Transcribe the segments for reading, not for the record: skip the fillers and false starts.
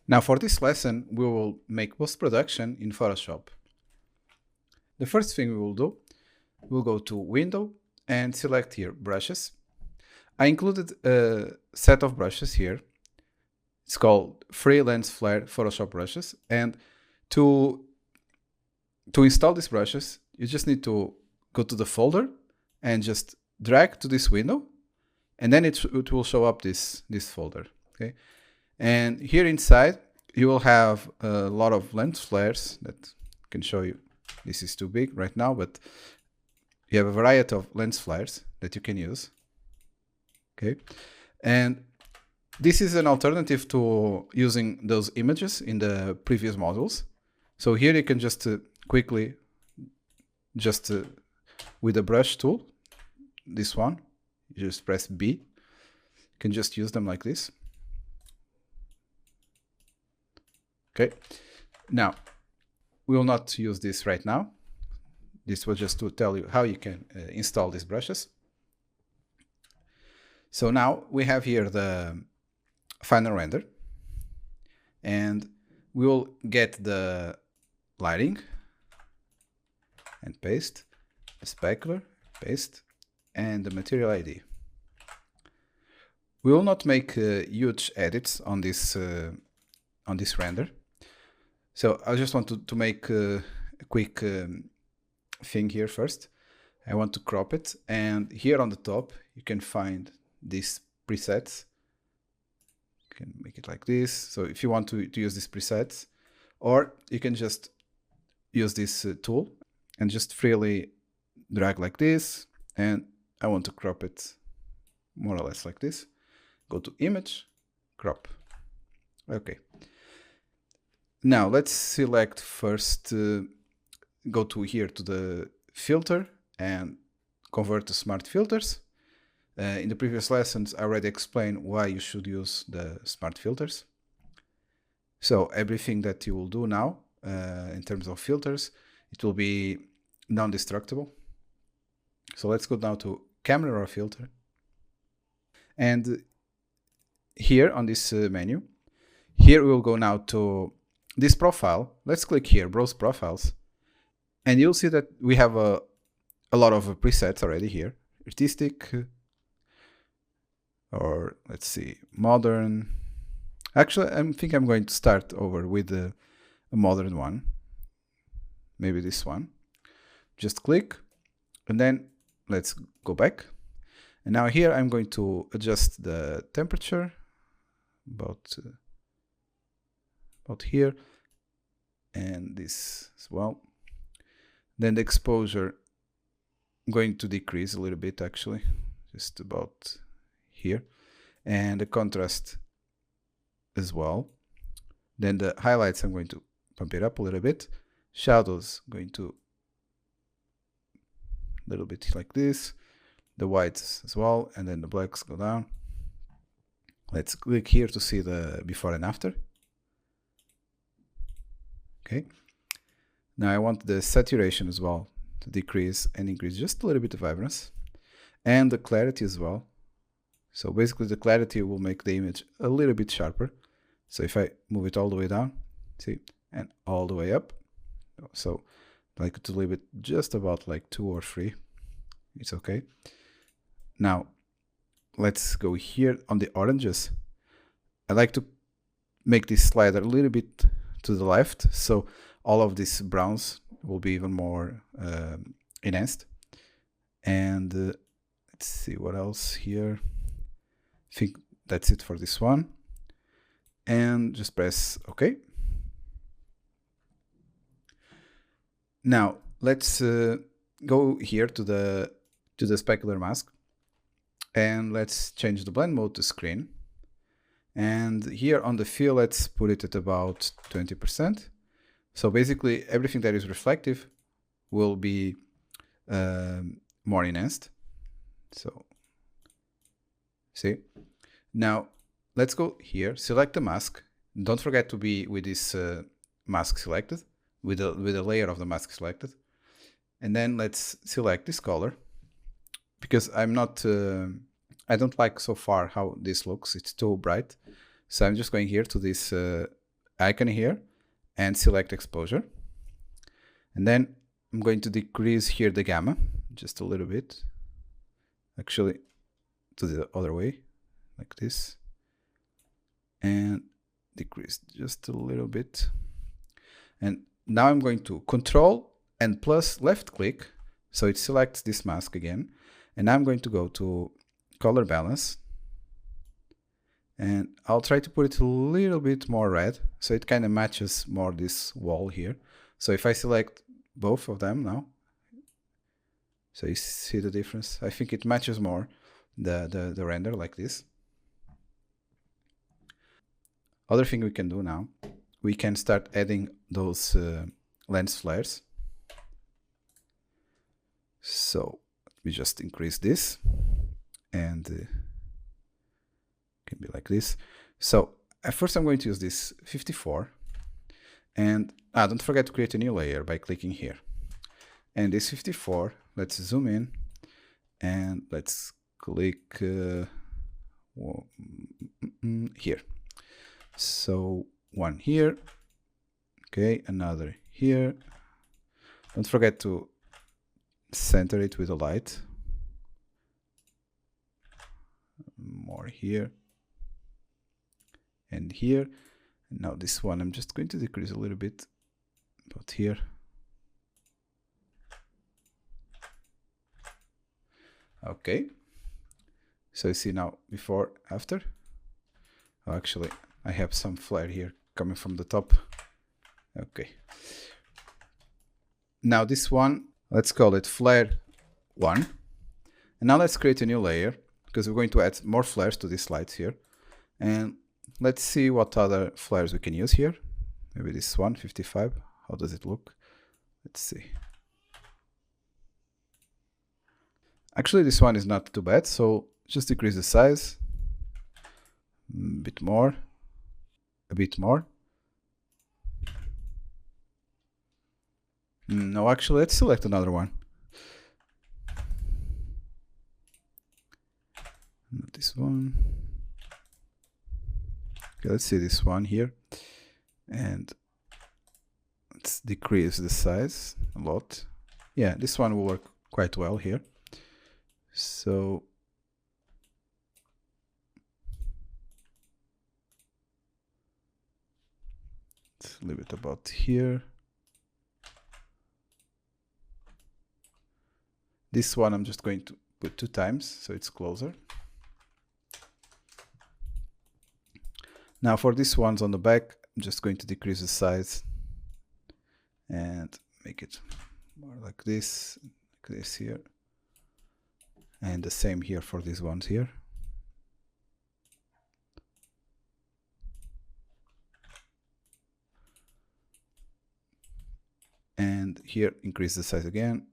Now for this lesson, we will make post-production in Photoshop. The first thing we will do, we'll go to Window and select here Brushes. I included a set of brushes here. It's called Free Lens Flare Photoshop Brushes. And to install these brushes, you just need to go to the folder and just drag to this window, and then it will show up this folder. Okay, and here inside you will have a lot of lens flares that I can show you. This is too big right now, but you have a variety of lens flares that you can use. Okay, and this is an alternative to using those images in the previous modules. So here you can just quickly, with the brush tool, this one, you just press B. You can just use them like this. Okay, now we will not use this right now. This was just to tell you how you can install these brushes. So now we have here the final render, and we will get the lighting and paste, the specular, paste, and the material ID. We will not make huge edits on this render. So I just want to make a quick thing here first. I want to crop it, and here on the top you can find these presets. You can make it like this. So if you want to use these presets, or you can just use this tool and just freely drag like this, and I want to crop it more or less like this. Go to Image, Crop. Okay. Now let's select first, go to here to the filter and convert to smart filters. In the previous lessons, I already explained why you should use the smart filters. So everything that you will do now in terms of filters, it will be non-destructible. So let's go now to Camera Raw Filter. And here on this menu, here we will go now to this profile. Let's click here, Browse Profiles. And you'll see that we have a lot of presets already here. Artistic, or let's see, modern. Actually, I think I'm going to start over with a modern one. Maybe this one. Just click, and then let's go back. And now here I'm going to adjust the temperature about here, and this as well. Then the exposure, I'm going to decrease a little bit, actually, just about here, and the contrast as well. Then the highlights, I'm going to pump it up a little bit. Shadows, going to a little bit like this. The whites as well, and then the blacks go down. Let's click here to see the before and after. Okay. Now I want the saturation as well to decrease and increase just a little bit of vibrance, and the clarity as well. So basically the clarity will make the image a little bit sharper. So if I move it all the way down, see, and all the way up, so like to leave it just about like 2 or 3, it's okay. Now let's go here on the oranges. I like to make this slider a little bit to the left, so all of these browns will be even more enhanced. And let's see what else here. I think that's it for this one. And just press OK. Now let's go here to the specular mask, and let's change the blend mode to screen. And here on the fill, let's put it at about 20%. So basically everything that is reflective will be more enhanced. So see, now let's go here, select the mask. Don't forget to be with this mask selected, with the layer of the mask selected. And then let's select this color, because I'm not I don't like so far how this looks. It's too bright. So I'm just going here to this icon here and select exposure. And then I'm going to decrease here the gamma just a little bit. Actually, to the other way, like this. And decrease just a little bit. And now I'm going to Control and plus left click, so it selects this mask again. And I'm going to go to color balance, and I'll try to put it a little bit more red, so it kind of matches more this wall here. So if I select both of them now, so you see the difference. I think it matches more the render like this. Other thing we can do now, we can start adding those lens flares. So we just increase this, and can be like this. So at first I'm going to use this 54, and don't forget to create a new layer by clicking here. And this 54, let's zoom in, and let's click here. So one here, okay, another here. Don't forget to center it with a light. More here and here. And now this one I'm just going to decrease a little bit, but here. Okay, so you see now before, after. Oh, actually I have some flare here coming from the top. Okay, now this one, let's call it flare 1. And now let's create a new layer, because we're going to add more flares to these lights here. And let's see what other flares we can use here. Maybe this one, 55. How does it look? Let's see. Actually, this one is not too bad, so just decrease the size. A bit more. A bit more. No, actually, let's select another one. Not this one. Okay, let's see this one here. And let's decrease the size a lot. Yeah, this one will work quite well here. So let's leave it about here. This one I'm just going to put 2 times, so it's closer. Now for these ones on the back, I'm just going to decrease the size and make it more like this here. And the same here for these ones here. And here, increase the size again.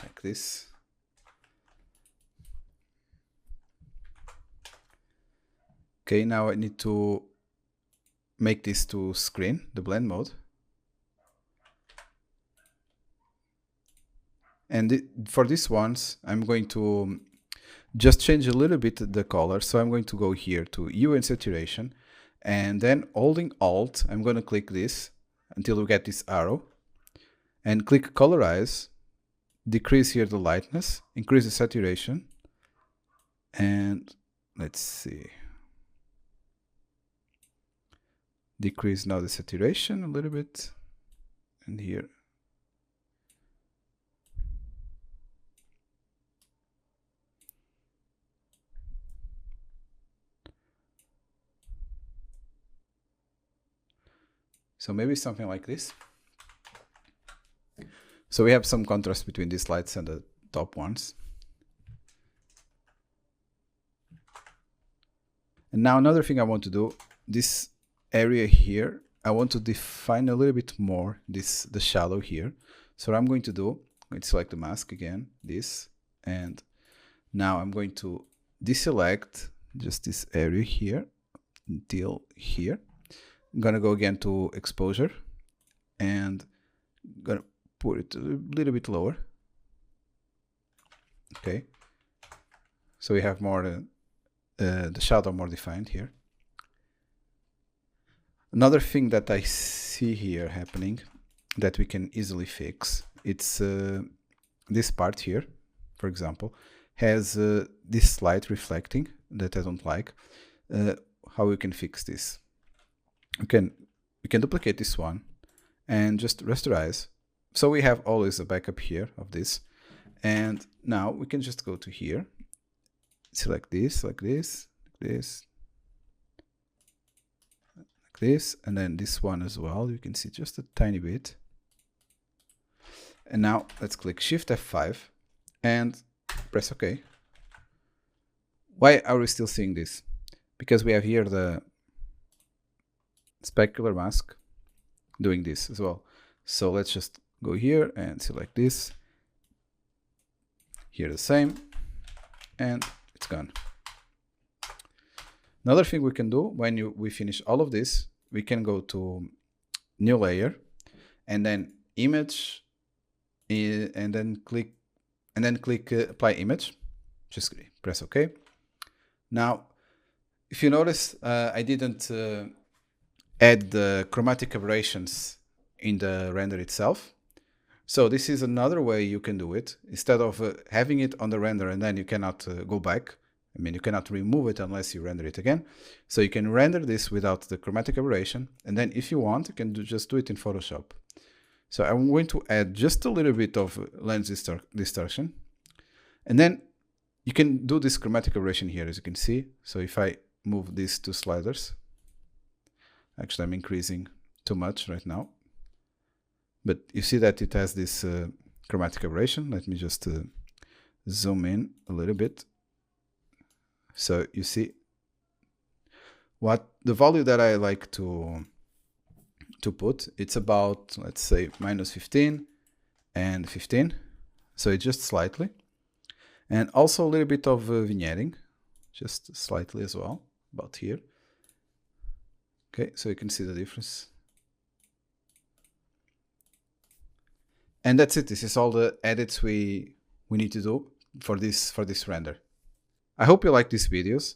Like this. Okay, now I need to make this to screen, the blend mode. And for these ones, I'm going to just change a little bit the color. So I'm going to go here to Hue and Saturation, and then holding Alt, I'm going to click this until we get this arrow, and click Colorize, decrease here the lightness, increase the saturation, and let's see. Decrease now the saturation a little bit, and here. So maybe something like this. So we have some contrast between these lights and the top ones. And now another thing I want to do, this area here, I want to define a little bit more the shadow here. So what I'm going to do, I'm going to select the mask again, this, and now I'm going to deselect just this area here until here. I'm gonna go again to exposure and I'm gonna put it a little bit lower. Okay, So we have more the shadow more defined here. Another thing that I see here happening that we can easily fix, it's this part here, for example, has this light reflecting that I don't like. How we can fix this? We can duplicate this one and just rasterize. So we have always a backup here of this. And now we can just go to here, select this, like this, this, like this, and then this one as well. You can see just a tiny bit. And now let's click Shift F5 and press OK. Why are we still seeing this? Because we have here the specular mask doing this as well. So let's just go here and select this. Here the same, and it's gone. Another thing we can do when we finish all of this, we can go to New Layer, and then Image, and then click Apply Image. Just press OK. Now, if you notice, I didn't add the chromatic aberrations in the render itself. So this is another way you can do it. Instead of having it on the render and then you cannot go back. I mean, you cannot remove it unless you render it again. So you can render this without the chromatic aberration. And then if you want, you can just do it in Photoshop. So I'm going to add just a little bit of lens distortion. And then you can do this chromatic aberration here, as you can see. So if I move these two sliders, actually I'm increasing too much right now. But you see that it has this chromatic aberration. Let me just zoom in a little bit. So you see what the value that I like to put, it's about, let's say, -15 and 15. So it's just slightly. And also a little bit of vignetting, just slightly as well, about here. Okay, so you can see the difference. And that's it. This is all the edits we need to do for this render. I hope you liked these videos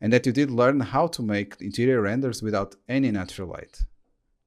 and that you did learn how to make interior renders without any natural light.